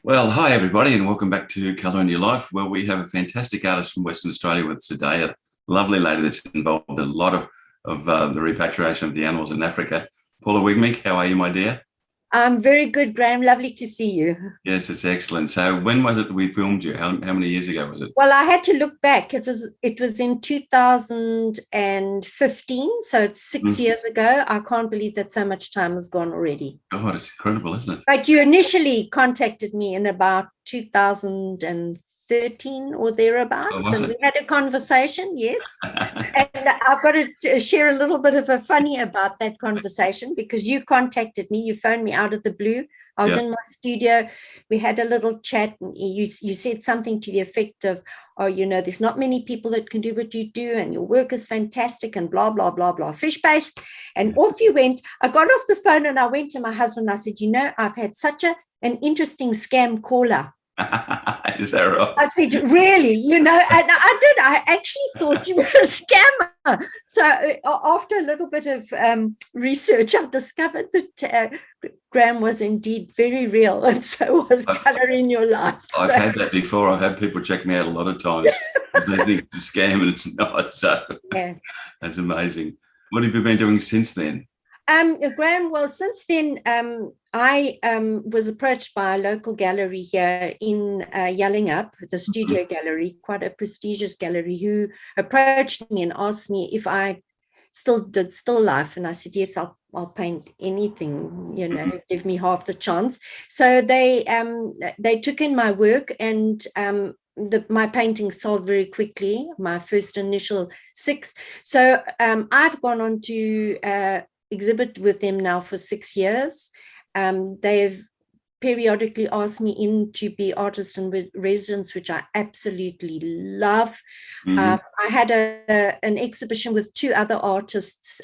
Well, hi everybody, and welcome back to Colour in Your Life. Well, we have a fantastic artist from Western Australia with us today, a lovely lady that's involved in a lot of the repatriation of the animals in Africa. Paula Wiegmink, how are you, my dear? I'm very good, Graeme. Lovely to see you. Yes, it's excellent. So, when was it we filmed you? How many years ago was it? Well, I had to look back. It was in 2015, so it's 6 years ago. I can't believe that so much time has gone already. God, it's incredible, isn't it? But you initially contacted me in about 2013 or Oh, thereabouts, was and it? we had a conversation, yes. And I've got to share a little bit of a funny about that conversation because you contacted me, you phoned me out of the blue. I was Yeah. in my studio. We had a little chat, and you said something to the effect of, "Oh, there's not many people that can do what you do, and your work is fantastic," and blah blah blah blah, fish based. And off you went. I got off the phone and I went to my husband. I said, "I've had such an interesting scam caller." Is that right? I said, really, and I did. I actually thought you were a scammer. So after a little bit of research, I've discovered that Graeme was indeed very real, and so was Colour in Your Life. I've So, had that before. I've had people check me out a lot of times because they think it's a scam and it's not. So yeah. that's amazing. What have you been doing since then? Graeme, well, since then, I was approached by a local gallery here in Yelling Up, the Studio Gallery, quite a prestigious gallery, who approached me and asked me if I still did still life. And I said, yes, I'll paint anything, give me half the chance. So they took in my work, and my paintings sold very quickly, my first initial six. So I've gone on to exhibit with them now for 6 years. They've periodically asked me in to be artist in residence, which I absolutely love. Mhm. I had an exhibition with two other artists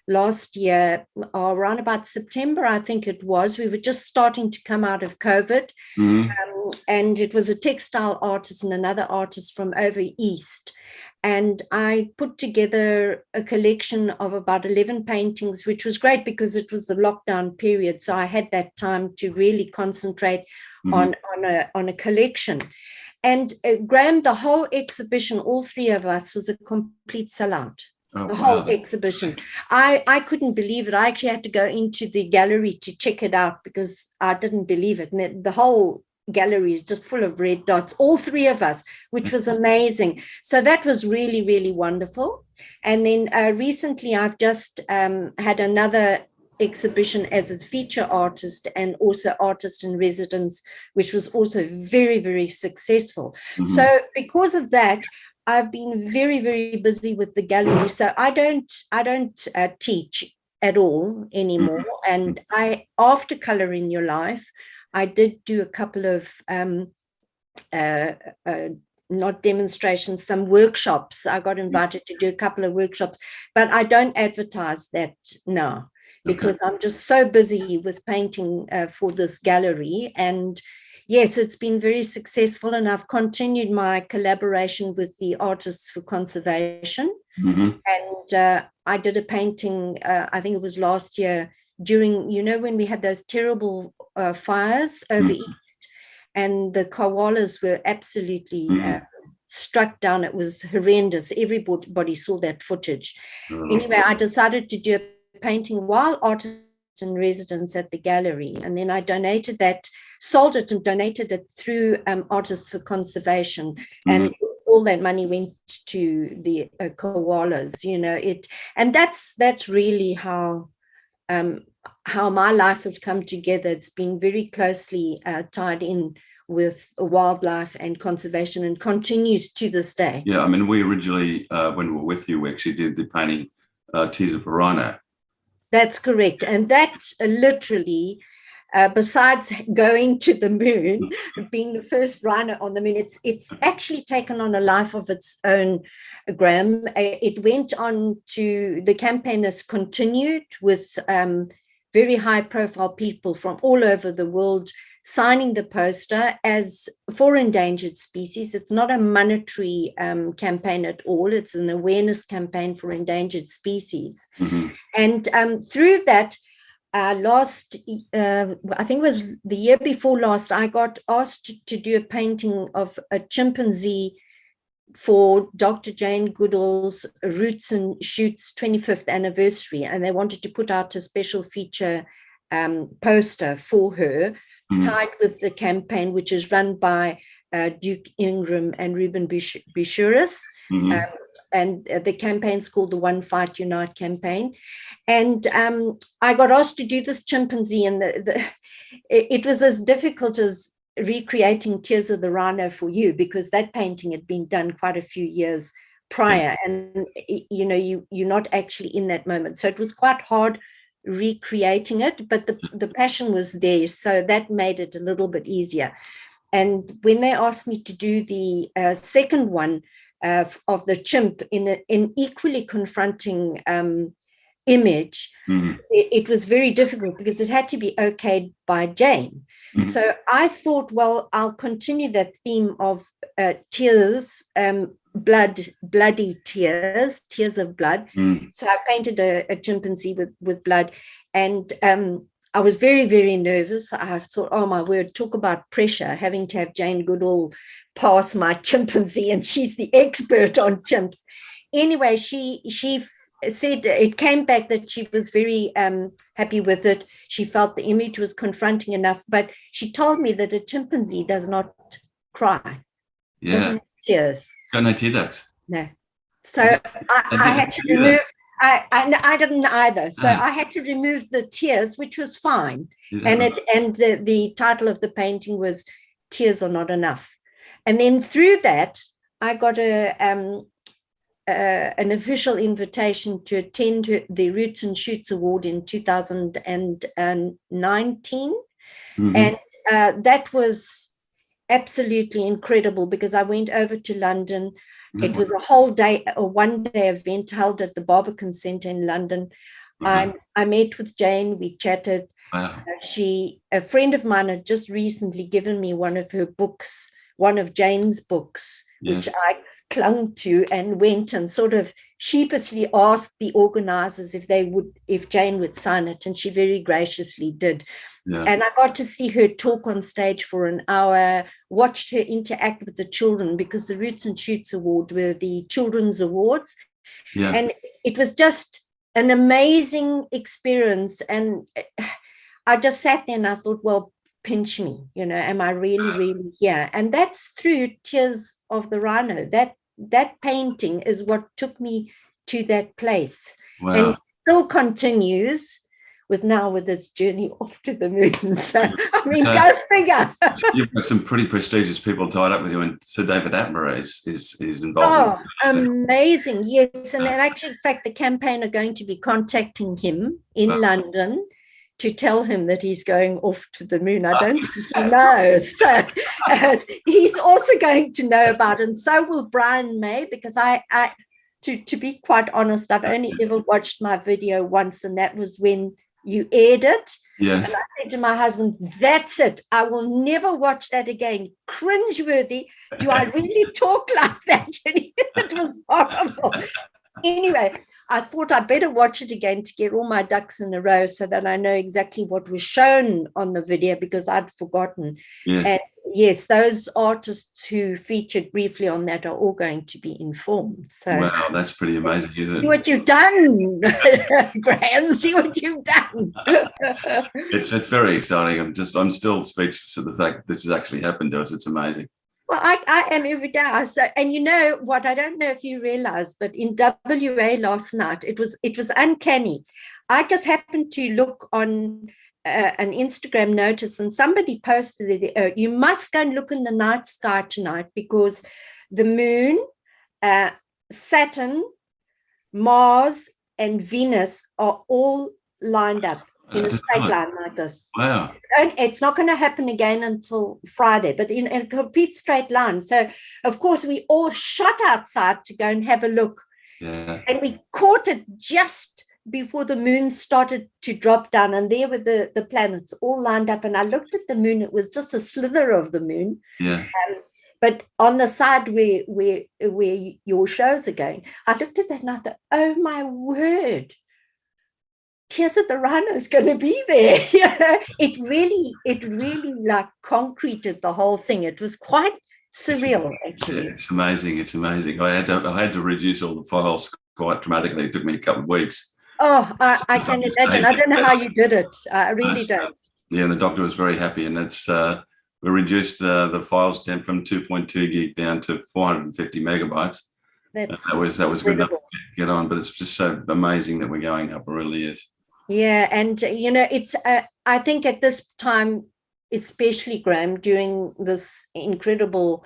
last year, around about September, I think it was. We were just starting to come out of COVID. Mhm. And it was a textile artist and another artist from over east. And I put together a collection of about 11 paintings, which was great because it was the lockdown period. So I had that time to really concentrate Mhm. on a collection. And Graeme, the whole exhibition, all three of us, was a complete sellout. Oh, The whole wow. exhibition. I couldn't believe it. I actually had to go into the gallery to check it out because I didn't believe it. And the whole gallery is just full of red dots, all three of us, which was amazing. So that was really, really wonderful. And then recently I've just had another exhibition as a feature artist and also artist in residence, which was also very, very successful. Mhm. So because of that, I've been very, very busy with the gallery. So I don't teach at all anymore. And after Colour in Your Life, I did do a couple of uh, uh, not demonstrations, some workshops. I got invited to do a couple of workshops, but I don't advertise that now Okay. because I'm just so busy with painting for this gallery. And yes, it's been very successful, and I've continued my collaboration with the Artists for Conservation. Mhm. And I did a painting, I think it was last year, during, when we had those terrible fires over Mhm. East, and the koalas were absolutely Mhm. struck down. It was horrendous. Everybody saw that footage. Oh, Anyway, I decided to do a painting while artist in residence at the gallery, and then I donated that, sold it and donated it through Artists for Conservation, mhm. and all that money went to the koalas. And that's really um, how my life has come together. It's been very closely tied in with wildlife and conservation, and continues to this day. Yeah, I mean, we originally, when we were with you, we actually did the painting Tears of a Rhino. That's correct. And that literally, besides going to the moon, being the first rhino on the moon, it's actually taken on a life of its own, Graeme. It went on to the campaign that's continued with very high profile people from all over the world signing the poster as for endangered species. It's not a monetary campaign at all. It's an awareness campaign for endangered species. Mhm. And through that, last, I think it was the year before last, I got asked to do a painting of a chimpanzee for Dr. Jane Goodall's Roots and Shoots 25th anniversary, and they wanted to put out a special feature poster for her, tied with the campaign, which is run by Duke Ingram and Ruben Bishuris. And the campaign's called the One Fight Unite campaign. And I got asked to do this chimpanzee, and it was as difficult as recreating Tears of the Rhino for you, because that painting had been done quite a few years prior, and you're not actually in that moment. So it was quite hard recreating it, but the passion was there, so that made it a little bit easier. And when they asked me to do the second one of the chimp in an equally confronting image, it was very difficult because it had to be okayed by Jane. So I thought, well, I'll continue that theme of tears, bloody tears of blood. So I painted a chimpanzee with blood, and I was very, very nervous. I thought, oh my word, talk about pressure, having to have Jane Goodall pass my chimpanzee, and she's the expert on chimps. Anyway, she said it came back that she was very happy with it. She felt the image was confronting enough, but she told me that a chimpanzee does not cry. Yeah. Doesn't have tears. Got no tear ducts. No. So I had to remove. I didn't either. So I had to remove the tears, which was fine. Yeah. And the title of the painting was "Tears Are Not Enough." And then through that, I got an official invitation to attend the Roots and Shoots Award in 2019. And that was absolutely incredible, because I went over to London. It was a whole day, a one-day event held at the Barbican Centre in London. I met with Jane, we chatted. Wow. A friend of mine had just recently given me one of her books, one of Jane's books, which I clung to and went and sort of sheepishly asked the organizers if Jane would sign it, and she very graciously did. Yeah. And I got to see her talk on stage for an hour, watched her interact with the children, because the Roots and Shoots Award were the children's awards. Yeah. And it was just an amazing experience. And I just sat there and I thought, well, pinch me, am I really, really here? And that's through Tears of the Rhino. That painting is what took me to that place. Wow. And it still continues with its journey off to the moon. So, I mean, go figure. You've got some pretty prestigious people tied up with you, and Sir David Attenborough is involved. Oh, amazing. Yes. And actually, in fact, the campaign are going to be contacting him in London to tell him that he's going off to the moon. I don't think he knows. So he's also going to know about it, and so will Brian May, because to be quite honest, I've only ever watched my video once, and that was when you aired it. Yes. And I said to my husband, that's it. I will never watch that again. Cringeworthy. Do I really talk like that? And it was horrible. Anyway, I thought I better watch it again to get all my ducks in a row so that I know exactly what was shown on the video, because I'd forgotten. Yes. And yes, those artists who featured briefly on that are all going to be informed. So, wow, that's pretty amazing, isn't it? See what you've done, Graeme. See what you've done. It's very exciting. I'm still speechless at the fact that this has actually happened to us. It's amazing. Well, I am every day. So, and you know what? I don't know if you realize, but in WA last night, it was uncanny. I just happened to look on an Instagram notice, and somebody posted it. You must go and look in the night sky tonight, because the moon, Saturn, Mars, and Venus are all lined up in a straight line like this. Wow. And it's not going to happen again until Friday, but in a complete straight line. So, of course, we all shot outside to go and have a look. Yeah. And we caught it just before the moon started to drop down. And there were the planets all lined up. And I looked at the moon. It was just a slither of the moon. Yeah. But on the side where your shows are going, I looked at that and I thought, oh, my word. Tears that the rhino is going to be there. It really like concreted the whole thing. It was quite surreal, actually. It's amazing. It's amazing. I had to reduce all the files quite dramatically. It took me a couple of weeks. Oh, I can imagine. I don't know how you did it. I really don't. Yeah, and the doctor was very happy, and we reduced the files temp from 2.2 gig down to 450 megabytes. That was good enough to get on, but it's just so amazing that we're going up. It really is. Yeah, and it's I think at this time, especially Graeme, during this incredible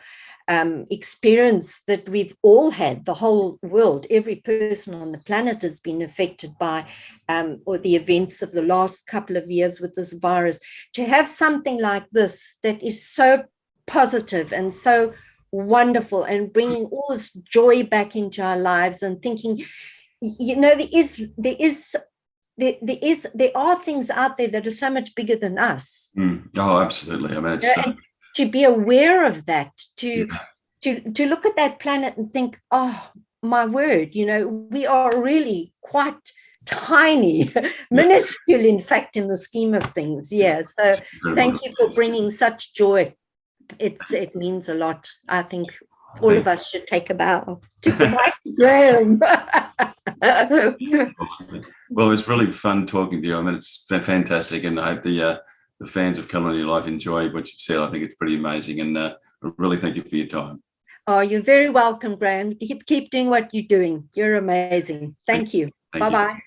experience that we've all had, the whole world, every person on the planet has been affected by or the events of the last couple of years with this virus. To have something like this that is so positive and so wonderful and bringing all this joy back into our lives, and thinking, there are things out there that are so much bigger than us. Oh, absolutely. I mean, to be aware of that, to look at that planet and think, oh my word, we are really quite tiny, minuscule, in fact, in the scheme of things. Yeah. So thank you for bringing such joy. It means a lot. I think all of us should take a bow to the mighty Graeme. Well, it's really fun talking to you. I mean, it's fantastic, and I hope the fans of Colour on Your Life enjoy what you've said. I think it's pretty amazing, and I really thank you for your time. Oh, you're very welcome, Graeme. Keep doing what you're doing. You're amazing. Thank you. Bye-bye.